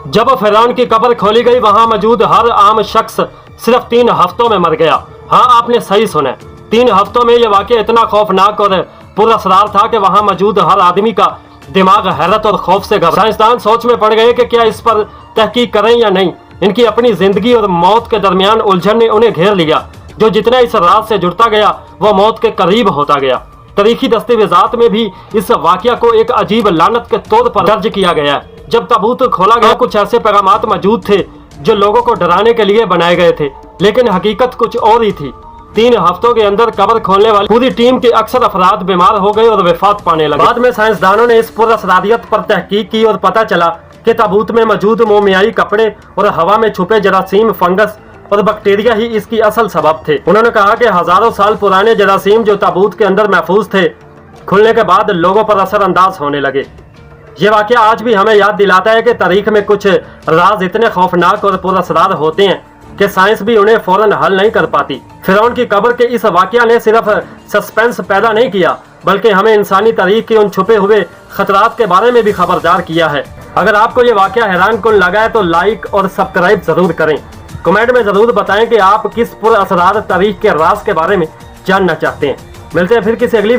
जब फिरौन की कब्र खोली गई वहां मौजूद हर आम शख्स सिर्फ 3 हफ्तों में मर गया। हाँ, आपने सही सुना, 3 हफ्तों में यह वाकया इतना खौफनाक और पुरअसरार था कि वहां मौजूद हर आदमी का दिमाग हैरत और खौफ से घबरा। साइंसदान सोच में पड़ गए कि क्या इस पर तहकीक करें या नहीं। इनकी अपनी जिंदगी और मौत के दरमियान उलझन ने उन्हें घेर लिया। जो जितना इस राज से जुड़ता गया वो मौत के करीब होता गया। तारीखी दस्तावेजात में भी इस वाकया को एक अजीब लानत के तौर पर दर्ज किया गया है। जब ताबूत खोला गया कुछ ऐसे पैगामात मौजूद थे जो लोगों को डराने के लिए बनाए गए थे, लेकिन हकीकत कुछ और ही थी। 3 हफ्तों के अंदर कब्र खोलने वाली पूरी टीम के अक्सर अफराद बीमार हो गए और वफात पाने लगे। बाद में साइंसदानों ने इस पुरअसरारियत पर तहकीक की और पता चला कि ताबूत में मौजूद मोमियाई कपड़े और हवा में छुपे जरासीम, फंगस और बैक्टीरिया ही इसकी असल सबब थे। उन्होंने कहा कि हजारों साल पुराने जरासीम जो ताबूत के अंदर महफूज थे, खुलने के बाद लोगों पर असरअंदाज होने लगे। ये वाकया आज भी हमें याद दिलाता है कि तारीख में कुछ राज इतने खौफनाक और पुरअसरार होते हैं कि साइंस भी उन्हें फौरन हल नहीं कर पाती। फिरौन की कब्र के इस वाकया ने सिर्फ सस्पेंस पैदा नहीं किया, बल्कि हमें इंसानी तारीख के उन छुपे हुए खतरात के बारे में भी खबरदार किया है। अगर आपको ये वाकया हैरानकुन लगा है तो लाइक और सब्सक्राइब जरूर करें। कमेंट में जरूर बताएं कि आप किस पुरअसरार तारीख के राज के बारे में जानना चाहते हैं। मिलते हैं फिर किसी अगली